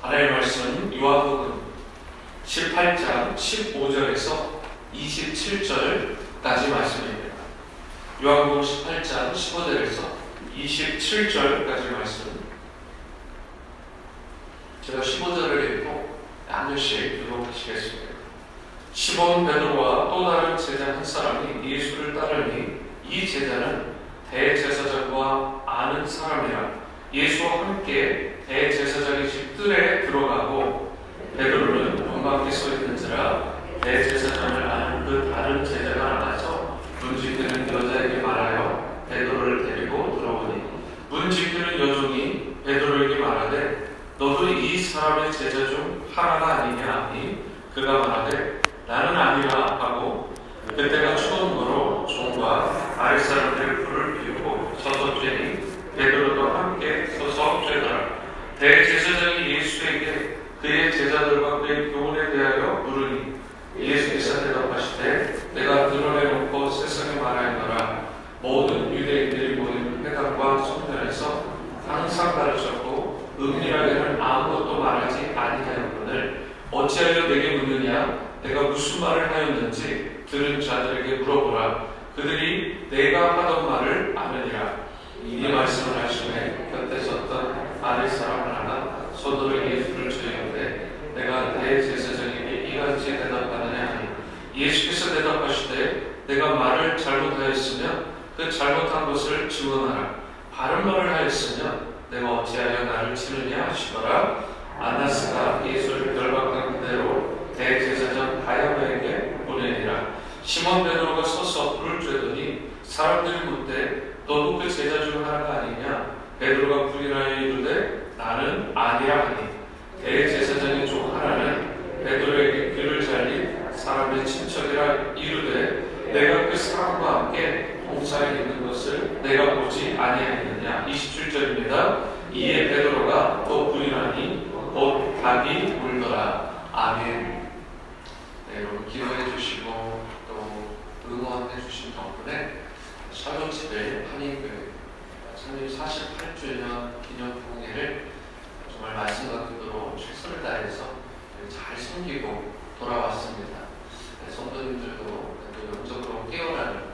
하나님의 말씀 요한복음 18장 15절에서 27절까지 말씀입니다. 요한복음 18장 15절에서 27절까지 말씀. 제가 15절을 읽고 한 절씩 교독하시겠습니다. 시몬 베드로와 또 다른 제자 한 사람이 예수를 따르니 이 제자는 대제사장과 아는 사람이라 예수와 함께 대제사장의 집 뜰에 들어가고 베드로는 문 밖에 서 있는지라 대제사장을 아는 그 다른 제자가 나가서 문 지키는 여자에게 말하여 베드로를 데리고 들어오니 문 지키는 여종이 베드로에게 말하되 너도 이 사람의 제자 중 하나가 아니냐 하니 그가 말하되 나는 아니라 하고 그때가 추운 거로 종과 아랫사람들의 불을 피우고 서서 쬐니 베드로도 함께 서서 쬐더라. 대제사장이 예수에게 그의 제자들과 그의 교훈에 대하여 물으니 예수께서 대답하시되 내가 드러내놓고 세상에 말하였노라. 모든 유대인들이 모이는 회당과 성전에서 항상 가르쳤고 은밀하게는 아무것도 말하지 아니하였거늘 어찌하여 내게 묻느냐? 내가 무슨 말을 하였는지 들은 자들에게 물어보라. 그들이 내가 하던 말을 아느니라. 이 말씀을 하시매 곁에 섰던 아랫사람 하나가 손으로 예수를 조이는데 내가 대제사장에게 이같이 대답하느냐 하니 예수께서 대답하시되 내가 말을 잘못하였으면 그 잘못한 것을 증언하라. 바른 말을 하였으면 내가 어찌하여 나를 치느냐 하시더라. 안나스가 예수를 결박한 그대로 대제사장 가야바에게 보내니라. 시몬 베드로가 서서 불을 쬐더니 사람들이 묻되 너도 그 제자 중 하나가 아니냐? 베드로가 부인하여 이르되 나는 아니라 하니 대제사장의 종 하나는 베드로에게 귀를 잘린 사람의 친척이라 이르되 내가 그 사람과 함께 동산에 있는 것을 내가 보지 아니하였느냐? 27절입니다. 이에 베드로가 또 부인하니 곧 닭이 울더라. 아멘. 네, 여러분 기도해 주시고 또 응원해 주신 덕분에 샬롯집회 한인교회 창립 48주년 기념 공예를 정말 말씀과 그대로 최선을 다해서 잘 섬기고 돌아왔습니다. 네, 성도님들도 영적으로 깨어나는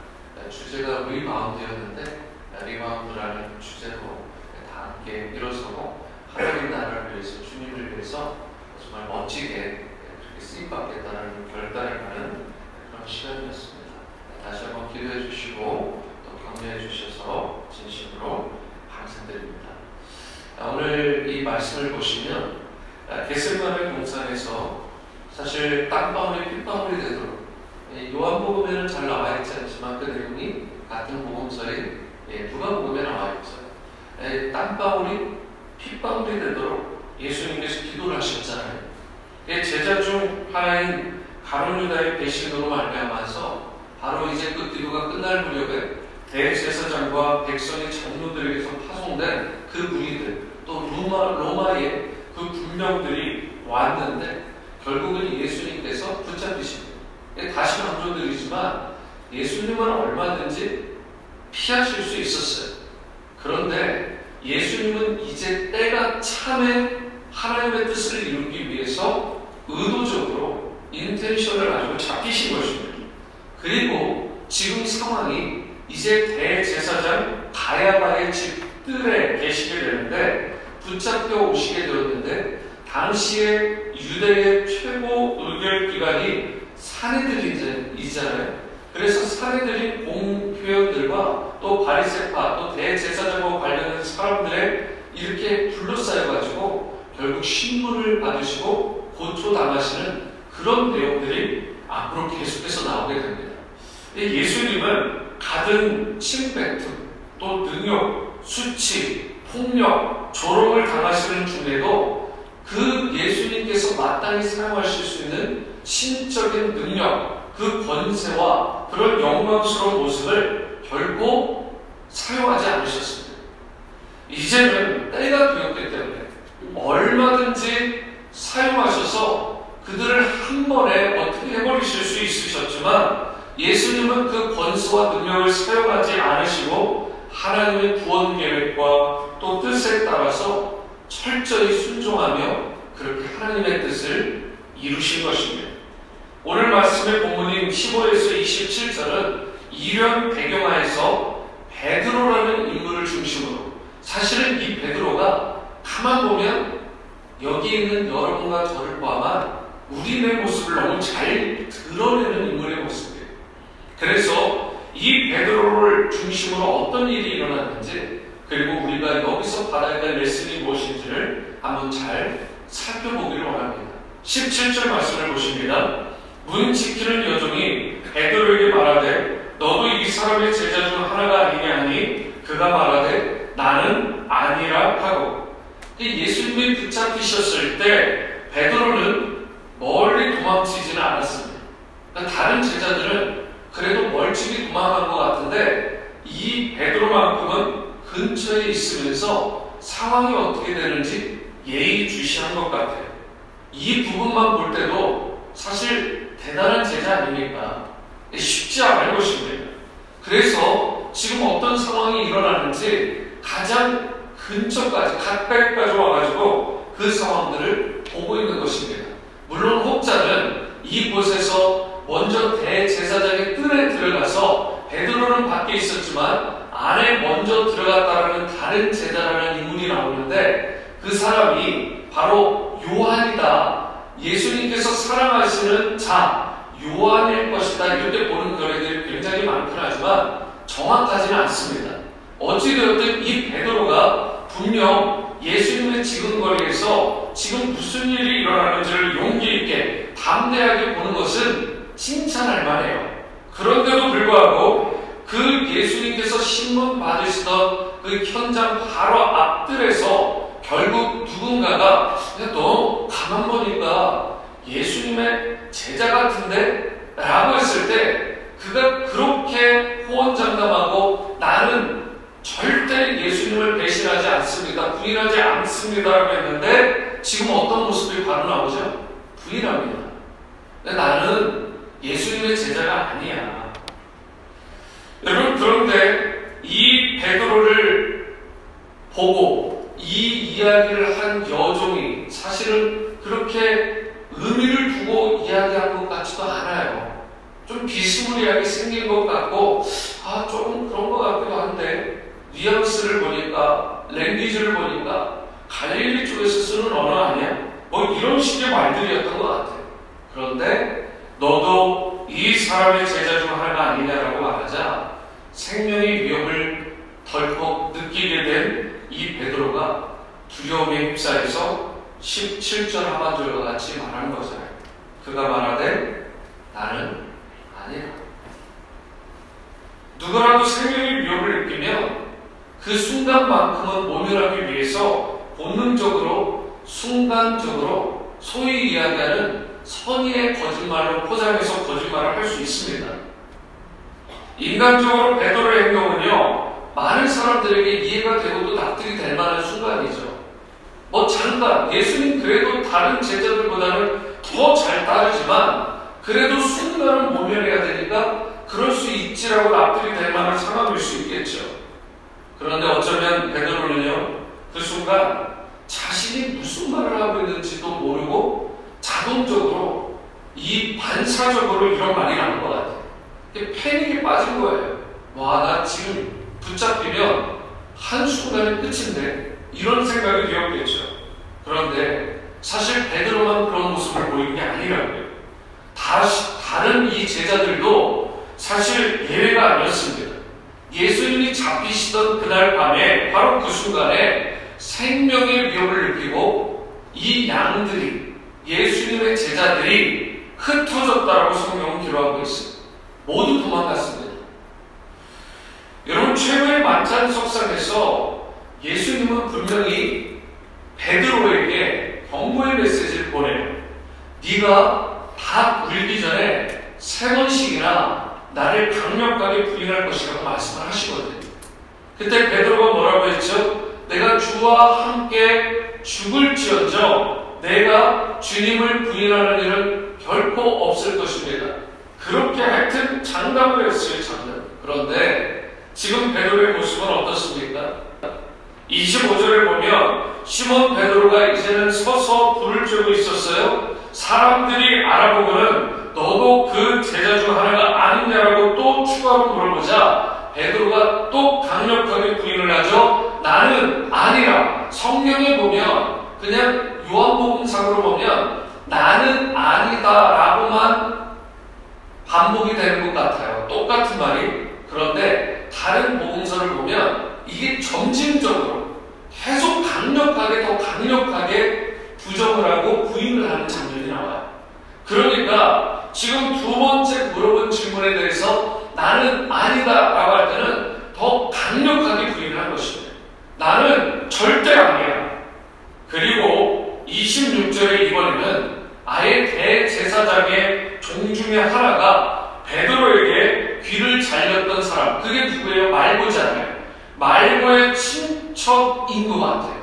주제가 리바운드였는데 리바운드라는 주제로 다 함께 일어서고 하나님 나라를 위해서 주님을 위해서 정말 멋지게 그렇게 쓰임받겠다는 결단을 하는 그런 시간이었습니다. 다시 한번 기도해 주시고 또 격려해 주셔서 진심으로 감사드립니다. 오늘 이 말씀을 보시면 겟세마네 동산에서 사실 땀방울이 핏방울이 되도록 요한복음에는 잘 나와 있지 않지만 그 내용이 같은 복음서인 누가복음에 나와 있어요. 땀방울이 핏방울이 되도록 예수님께서 기도를 하셨잖아요. 제자 중 하나인 가룟 유다의 배신으로 말미암아서 바로 이제 그 기도가 끝날 무렵에 대제사장과 백성의 장로들에게서 파송된 그 무리들 또 로마의 그 군병들이 왔는데 결국은 예수님께서 붙잡히십니다. 다시 강조드리지만 예수님은 얼마든지 피하실 수 있었어요. 그런데 예수님은 이제 때가 참에 하나님의 뜻을 이루기 위해서 의도적으로 인텐션을 가지고 잡히신 것입니다. 그리고 지금 상황이 이제 대제사장 가야바의 집 뜰에 계시게 되는데 붙잡혀 오시게 되었는데 당시에 유대의 최고 의결기관이 사내들이잖아요. 그래서 사내들인 공회원들과 또 바리새파 또 대제사장과 관련된 사람들의 이렇게 둘러싸여가지고 결국 신문을 받으시고 고초당하시는 그런 내용들이 앞으로 계속해서 나오게 됩니다. 예수님은 가든 침뱉음, 또 능욕, 수치, 폭력, 조롱을 당하시는 중에도 그 예수님께서 마땅히 사용하실 수 있는 신적인 능력, 그 권세와 그런 영광스러운 모습을 결코 사용하지 않으셨습니다. 이제는 때가 되었기 때문에 얼마든지 사용하셔서 그들을 한 번에 어떻게 해버리실 수 있으셨지만 예수님은 그 권세와 능력을 사용하지 않으시고 하나님의 구원 계획과 또 뜻에 따라서 철저히 순종하며 그렇게 하나님의 뜻을 이루신 것입니다. 오늘 말씀의 본문인 15에서 27절은 이런 배경하에서 베드로라는 인물을 중심으로, 사실은 이 베드로가 가만 보면 여기 있는 여러분과 저를 포함한 우리의 모습을 너무 잘 드러내는 인물의 모습이에요. 그래서 이 베드로를 중심으로 어떤 일이 일어났는지, 그리고 우리가 여기서 받아야 될 레슨이 무엇인지를 한번 잘 살펴보기를 원합니다. 17절 말씀을 보십니다. 문 지키는 여종이 베드로에게 말하되 너도 이 사람의 제자 중 하나가 아니냐 하니 그가 말하되 나는 아니라 하고. 예수님이 붙잡히셨을 때 베드로는 멀리 도망치지는 않았습니다. 다른 제자들은 그래도 멀찍이 도망간 것 같은데 이 베드로만큼은 근처에 있으면서 상황이 어떻게 되는지 예의주시한 것 같아요. 이 부분만 볼 때도 사실 대단한 제자 아닙니까? 쉽지 않을 것입니다. 그래서 지금 어떤 상황이 일어나는지 가장 근처까지, 가까이까지 와가지고 그 상황들을 보고 있는 것입니다. 물론 혹자는 이곳에서 먼저 대제사장의 뜰에 들어가서 베드로는 밖에 있었지만 안에 먼저 들어갔다라는 다른 제자라는 인물이 나오는데 그 사람이 바로 요한이다. 예수님께서 사랑하시는 자 요한일 것이다. 이렇게 보는 견해들이 굉장히 많긴 하지만 정확하지는 않습니다. 어찌되었든 이 베드로가 분명 예수님의 지근거리에서 지금 무슨 일이 일어나는지를 용기 있게 담대하게 보는 것은 칭찬할 만해요. 그런데도 불구하고 그 예수님께서 신문 받으시던 그 현장 바로 앞들에서 결국 누군가가 너 가만 보니까 예수님의 제자 같은데? 라고 했을 때 그가 그렇게 호언장담하고 나는 절대 예수님을 배신하지 않습니다. 부인하지 않습니다. 라고 했는데 지금 어떤 모습이 바로 나오죠? 부인합니다. 나는 예수님의 제자가 아니야. 여러분, 그런데 이 베드로를 보고 이 이야기를 한 여종이 사실은 그렇게 의미를 두고 이야기한 것 같지도 않아요. 좀 비스무리하게 생긴 것 같고 조금 그런 것 같기도 한데 뉘앙스를 보니까, 랭귀지를 보니까 갈릴리 쪽에서 쓰는 언어 아니야? 뭐 이런 식의 말들이었던 것 같아요. 그런데 너도 이 사람의 제자 중 하나가 아니냐라고 말하자 생명의 위협을 덜컥 느끼게 된 이 베드로가 두려움에 휩싸여서 17절 하반절과 같이 말하는 거잖아요. 그가 말하되 나는 아니라. 누구라도 생명의 위협을 느끼면 그 순간만큼은 모면하기 위해서 본능적으로, 순간적으로 소위 이야기하는 선의의 거짓말로 포장해서 거짓말을 할 수 있습니다. 인간적으로 베드로의 행동은요, 많은 사람들에게 이해가 되고도 납득이 될 만한 순간이죠. 잠깐, 예수님 그래도 다른 제자들보다는 더 잘 따르지만 그래도 순간은 모면해야 되니까 그럴 수 있지라고 납득이 될 만한 상황일 수 있겠죠. 그런데 어쩌면 베드로는요, 그 순간 자신이 무슨 말을 하고 있는지도 모르고 자동적으로 이 반사적으로 이런 말이 나온 것 같아요. 패닉에 빠진 거예요. 나 지금 붙잡히면 한순간에 끝인데 이런 생각이 들었겠죠. 그런데 사실 베드로만 그런 모습을 보이는 게 아니라고요. 다른 이 제자들도 사실 예외가 아니었습니다. 예수님이 잡히시던 그날 밤에 바로 그 순간에 생명의 위협을 느끼고 이 양들이, 예수님의 제자들이 흩어졌다라고 성경은 기록하고 있습니다. 모두 도망갔습니다. 여러분, 최후의 만찬석상에서 예수님은 분명히 베드로에게 경고의 메시지를 보내요. 네가 다 울기 전에 3번씩이나 나를 강력하게 부인할 것이라고 말씀을 하시거든요. 그때 베드로가 뭐라고 했죠? 내가 주와 함께 죽을지언정 내가 주님을 부인하는 일은 결코 없을 것입니다. 그렇게 하여튼 장담을 했어요. 장담. 그런데 지금 베드로의 모습은 어떻습니까? 25절을 보면 시몬 베드로가 이제는 서서 불을 누구를 쬐고 있었어요? 사람들이 알아보고는 너도 그 제자 중 하나가 아니냐라고 또 추가로 물어보자 베드로가 또 강력하게 부인을 하죠. 나는 아니라. 성경에 보면 그냥 요한복음상으로 보면 나는 아니다라고만 반복이 되는 것 같아요. 똑같은 말이. 그런데 다른 복음서를 보면 이게 점진적으로 계속 강력하게 더 강력하게 부정을 하고 부인을 하는 장면이 나와요. 그러니까 지금 두 번째 물어본 질문에 대해서 나는 아니다 라고 할 때는 더 강력하게 부인을 한 것입니다. 나는 절대 아니야. 그리고 26절에 이번에는 아예 대제사장의 종 중에 하나가 베드로에게 귀를 잘렸던 사람, 그게 누구예요? 말고잖아요. 말고의 친척인 것 같아요.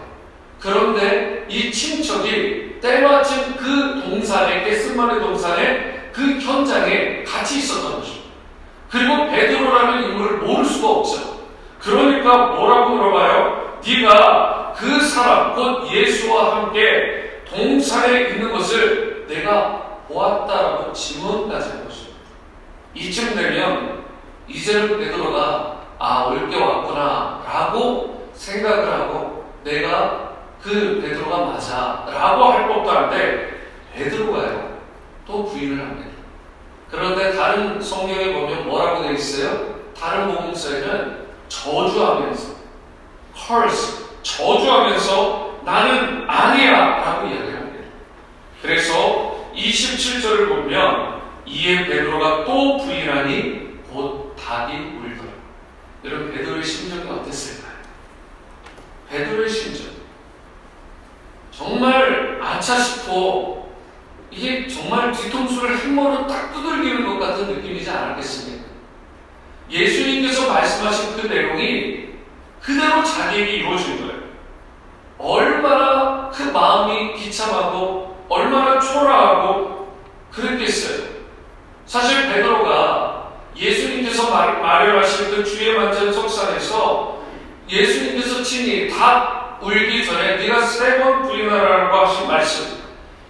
그런데 이 친척이 때마침 그 동산에, 겟세마네 동산에 그 현장에 같이 있었던 것입니다. 그리고 베드로라는 인물을 모를 수가 없죠. 그러니까 뭐라고 물어봐요? 네가 그 사람, 곧 예수와 함께 동산에 있는 것을 내가 보았다라고 질문까지 한 것입니다. 이쯤 되면 이제는 베드로가 올게 왔구나 라고 생각을 하고 내가 그 베드로가 맞아 라고 할 법도 한데 베드로가요 또 부인을 합니다. 그런데 다른 성경에 보면 뭐라고 되어 있어요? 다른 복음서에는 저주하면서 curse, 저주하면서 나는 아니야 라고 이야기를 합니다. 그래서 27절을 보면 이에 베드로가 또 부인하니 곧 닭이 울더라. 여러분 베드로의 심정이 어땠을까요? 베드로의 심정 정말 아차 싶어. 이게 정말 뒤통수를 햄머로 딱 두들기는 것 같은 느낌이지 않았겠습니까? 예수님께서 말씀하신 그 내용이 그대로 자기에게 이루어진 거예요. 얼마나 그 마음이 비참하고 얼마나 초라하고 그랬겠어요. 사실 베드로가 예수님께서 마련하신 그 주의 만찬 석상에서 예수님께서 친히 닭 울기 전에 네가 3번 부인하라고 하신 말씀,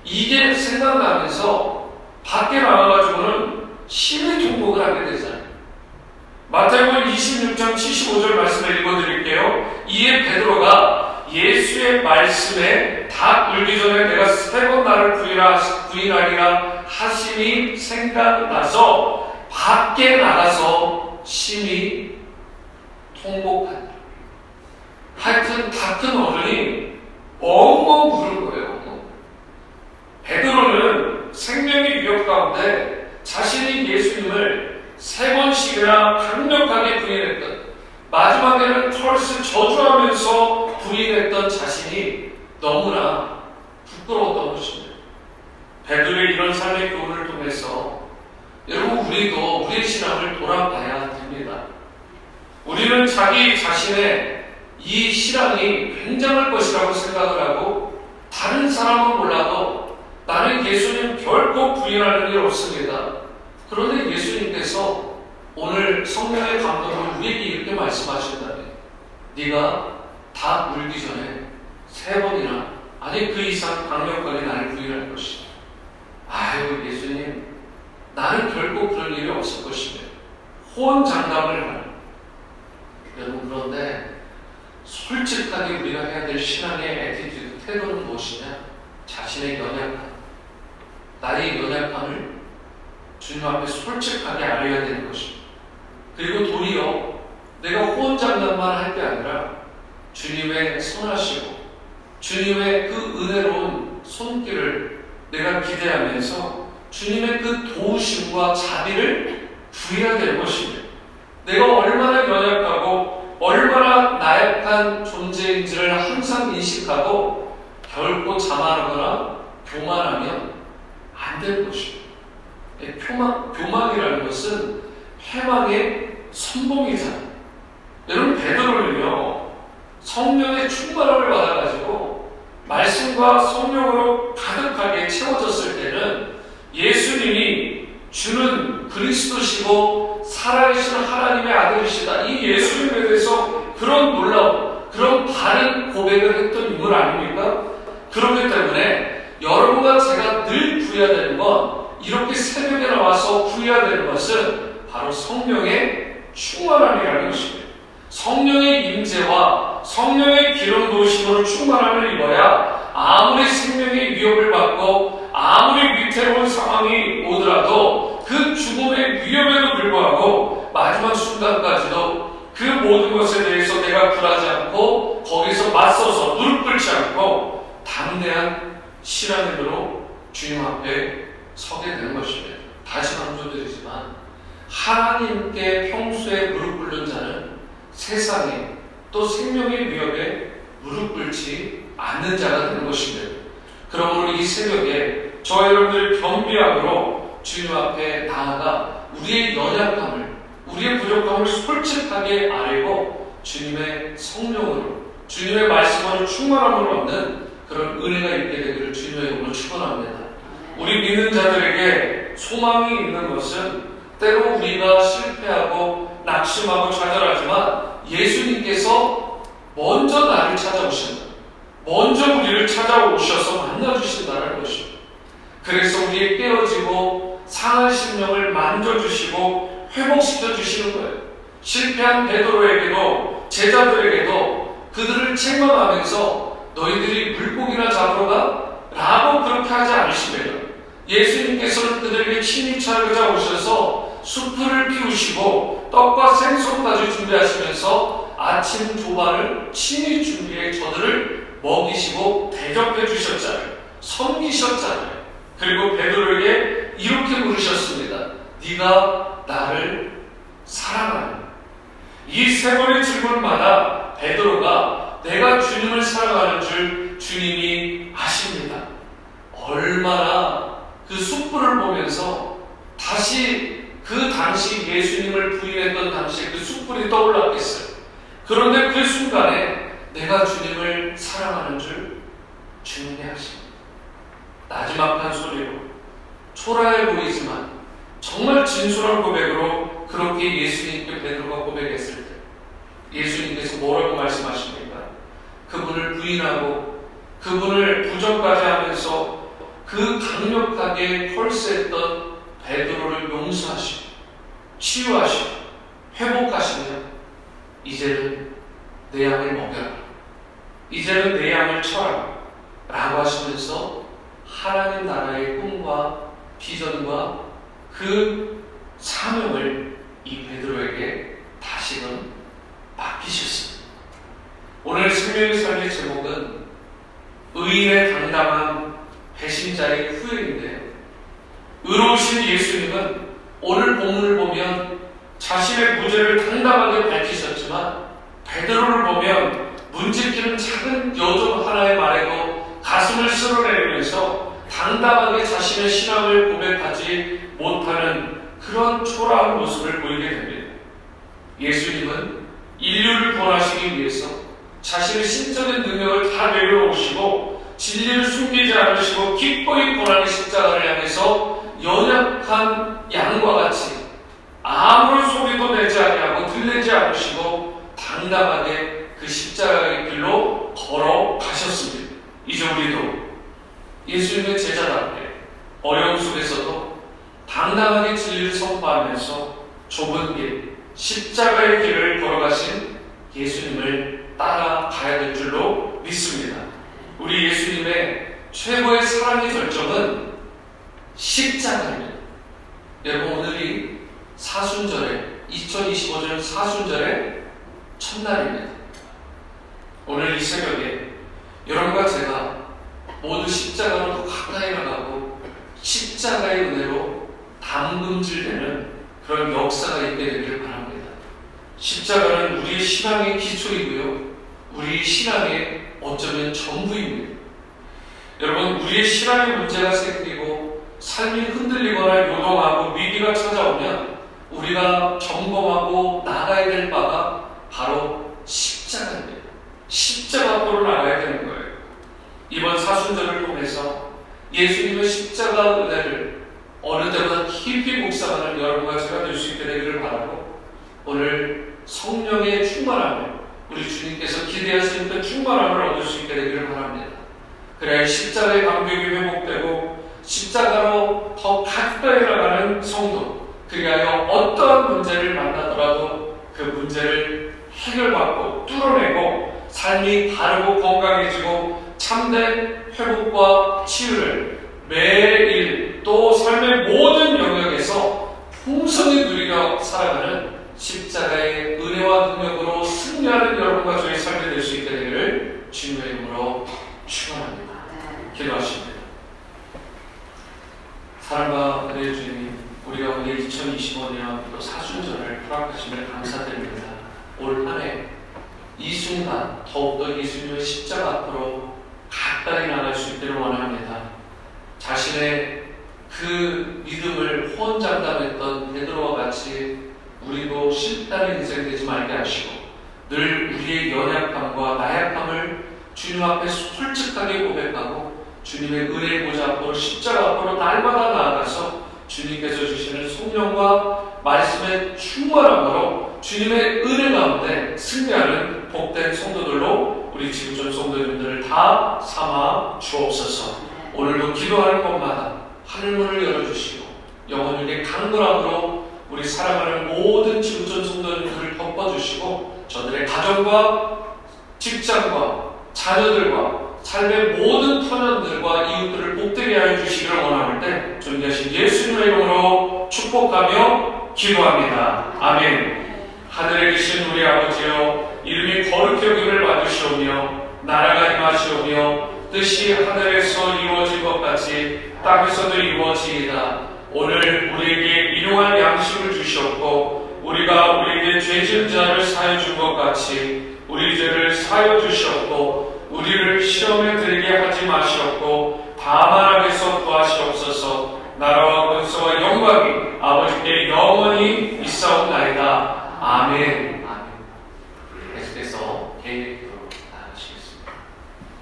이게 생각나면서 밖에 나와가지고는 심히 통곡을 하게 되잖아요. 마태복음 26장 75절 말씀을 읽어드릴게요. 이에 베드로가 예수의 말씀에 닭 울기 전에 내가 3번 나를 부인하리라 하심이 생각나서 밖에 나가서 심히 통곡한다. 하여튼 다 큰 어른이 엉엉 부른 거예요. 베드로는 생명의 위협 가운데 자신이 예수님을 3번씩이나 강력하게 부인했던, 마지막에는 털스 저주하면서 부인했던 자신이 너무나 부끄러웠던 것입니다. 베드로의 이런 삶의 교훈을 통해서 여러분 우리도 우리의 신앙을 돌아봐야 됩니다. 우리는 자기 자신의 이 신앙이 굉장할 것이라고 생각을 하고 다른 사람은 몰라도 나는 예수님 결코 부인하는 일 없습니다. 그런데 예수님께서 오늘 성령의 감동으로 우리에게 이렇게 말씀하신다면 네가 다 울기 전에 3번이나 아니 그 이상 강력하게 나를 부인할 것이다. 아유 예수님 나는 결코 그런 일이 없을 것이며 호언장담을 하는. 여러분 그런데 솔직하게 우리가 해야 될 신앙의 애티튜드, 태도는 무엇이냐? 자신의 연약함, 나의 연약함을 주님 앞에 솔직하게 알려야 되는 것입니다. 그리고 도리어 내가 호언장담만 할 게 아니라 주님의 선하시고 주님의 그 은혜로운 손길을 내가 기대하면서 주님의 그 도우심과 자비를 구해야 될 것입니다. 내가 얼마나 연약하고 얼마나 나약한 존재인지를 항상 인식하고 결코 자만하거나 교만하면 안 될 것입니다. 교만이라는 것은 패망의 선봉이잖아요. 여러분 베드로는요 성령의 충만함을 받아가지고 말씀과 성령으로 가득하게 채워졌을 때는 예수님이 주는 그리스도시고 살아계신 하나님의 아들이시다, 이 예수님에 대해서 그런 놀라운 그런 바른 고백을 했던 인물 아닙니까? 그렇기 때문에 여러분 구해야 되는 건, 이렇게 새벽에 나와서 구해야 되는 것은 바로 성령의 충만함이라는 것입니다. 성령의 임재와 성령의 기름 부으심으로 충만함을 입어야 아무리 생명의 위협을 받고 아무리 위태로운 상황이 오더라도 그 죽음의 위협에도 불구하고 마지막 순간까지도 그 모든 것에 대해서 내가 굴하지 않고 거기서 맞서서 무릎 꿇지 않고 담대한 신앙으로 주님 앞에 서게 되는 것입니다. 다시 강조드리지만 하나님께 평소에 무릎 꿇는 자는 세상에 또 생명의 위협에 무릎 꿇지 않는 자가 되는 것입니다. 그러므로 이 새벽에 저와 여러분들의 겸비함으로 주님 앞에 나아가 우리의 연약함을, 우리의 부족함을 솔직하게 아뢰고 주님의 성령으로, 주님의 말씀으로 충만함을 얻는 그런 은혜가 있게 되기를 주님의 이름으로 축원합니다. 우리 믿는 자들에게 소망이 있는 것은 때로 우리가 실패하고 낙심하고 좌절하지만 예수님께서 먼저 나를 찾아오신다. 먼저 우리를 찾아오셔서 만나주신다는 것입니다. 그래서 우리의 깨어지고 상한 심령을 만져주시고 회복시켜주시는 거예요. 실패한 베드로에게도 제자들에게도 그들을 책망하면서 너희들이 물고기나 잡으러 가? 라고 그렇게 하지 않으시며 예수님께서는 그들에게 친히 찾아오셔서 수풀을 피우시고 떡과 생선까지 준비하시면서 아침 조반을 친히 준비해 저들을 먹이시고 대접해 주셨잖아요. 섬기셨잖아요. 그리고 베드로에게 이렇게 물으셨습니다. 네가 나를 사랑하느냐? 이 세 번의 질문마다 베드로가 내가 주님을 사랑하는 줄 주님이 아십니다. 얼마나 그 숯불을 보면서 다시 그 당시 예수님을 부인했던 당시에 그 숯불이 떠올랐겠어요. 그런데 그 순간에 내가 주님을 사랑하는 줄 주님이 아십니다. 나지막한 소리로 초라해 보이지만 정말 진솔한 고백으로 그렇게 예수님께 베드로가 고백했을 때 예수님께서 뭐라고 말씀하십니까? 그분을 부인하고 그분을 부정까지 하면서 그 강력하게 펄스했던 베드로를 용서하시고 치유하시고 회복하시며 이제는 내 양을 먹여라, 이제는 내 양을 쳐라 라고 하시면서 하나님 나라의 꿈과 비전과 그 사명을 이 베드로에게 다시금 맡기셨습니다. 오늘 생명의 삶의 제목은 의인의 당당한 배신자의 후회인데요. 의로우신 예수님은 오늘 본문을 보면 자신의 무죄를 당당하게 밝히셨지만 베드로를 보면 문지키는 작은 여종 하나의 말에도 가슴을 쓸어내리면서 당당하게 자신의 신앙을 고백하지 못하는 그런 초라한 모습을 보이게 됩니다. 예수님은 인류를 구원하시기 위해서 자신의 신적인 능력을 다 내려놓으시고 진리를 숨기지 않으시고 기꺼이 고난의 십자가를 향해서 연약한 양과 같이 아무런 소리도 내지 아니하고 들리지 않으시고 당당하게 그 십자가의 길로 걸어가셨습니다. 이제 우리도 예수님의 제자답게 어려움 속에서도 당당하게 진리를 선포하면서 좁은 길, 십자가의 길을 걸어가신 예수님을 따라가야 될 줄로 믿습니다. 우리 예수님의 최고의 사랑의 결정은 십자가입니다. 여러분, 오늘이 사순절에 2025년 사순절의 첫날입니다. 오늘 이 새벽에 여러분과 제가 모두 십자가로 더 가까이 나가고 십자가의 은혜로 담금질되는 그런 역사가 있게 되기를 바랍니다. 십자가는 우리의 신앙의 기초이고요, 우리 신앙의 어쩌면 전부입니다. 여러분, 우리의 신앙의 문제가 생기고 삶이 흔들리거나 요동하고 위기가 찾아오면 우리가 점검하고 나가야 될 바가 바로 십자가입니다. 십자가 앞으로 나가야 되는 거예요. 이번 사순절을 통해서 예수님의 십자가 은혜를 어느 때보다 깊이 묵상하는 여러분과 제가 될 수 있게 되기를 바라고, 오늘 성령의 충만함을, 우리 주님께서 기대하시는 그 충만함을 얻을 수 있게 되기를 바랍니다. 그래야 십자가의 감격이 회복되고 십자가로 더 가까이 나가는 성도, 그리하여 어떠한 문제를 만나더라도 그 문제를 해결받고 뚫어내고 삶이 바르고 건강해지고 참된 회복과 치유를 매일 또 삶의 모든 영역에서 풍성히 누리며 살아가는 십자가의 은혜와 능력으로 승리하는 여러분과 저의 삶이 될 수 있게 되기를 주님의 이름으로 축원합니다. 기도하십니다. 사랑과 은혜의 주님, 우리가 오늘 2025년 또 사순절을 허락하심을 감사드립니다. 올 한 해 이 순간 더욱더 예수님의 십자가 앞으로 가까이 나갈 수 있기를 원합니다. 자신의 그 믿음을 호언장담했던 베드로와 같이 우리도 실패하는 인생 되지 말게 하시고 늘 우리의 연약함과 나약함을 주님 앞에 솔직하게 고백하고 주님의 은혜의 보좌 앞으로 십자가 앞으로 날마다 나아가서 주님께서 주시는 성령과 말씀의 충만함으로 주님의 은혜 가운데 승리하는 복된 성도들로 우리 지구촌 성도님들을 다 삼아 주옵소서. 오늘도 기도하는 곳마다 하늘문을 열어주시고 영혼에게 강건함으로 우리 사랑하는 모든 지구촌 성도님들을 덮어주시고 저들의 가정과 직장과 자녀들과 삶의 모든 터전들과 이웃들을 복되게 하여 주시기를 원할 때 존귀하신 예수님의 이름으로 축복하며 기도합니다. 아멘. 하늘에 계신 우리 아버지여, 이름이 거룩히 여김을 받으시오며 나라가 임하시오며 뜻이 하늘에서 이루어진 것 같이 땅에서도 이루어지이다. 오늘 우리에게 일용할 양식을 주시옵고 우리가 우리에게 죄 지은 자를 사하여 준 것 같이 우리 죄를 사하여 주시옵고 우리를 시험에 들게 하지 마시옵고 다만 악에서 구하시옵소서. 나라와 권세와 영광이 아버지께 영원히 있사옵나이다. 아멘.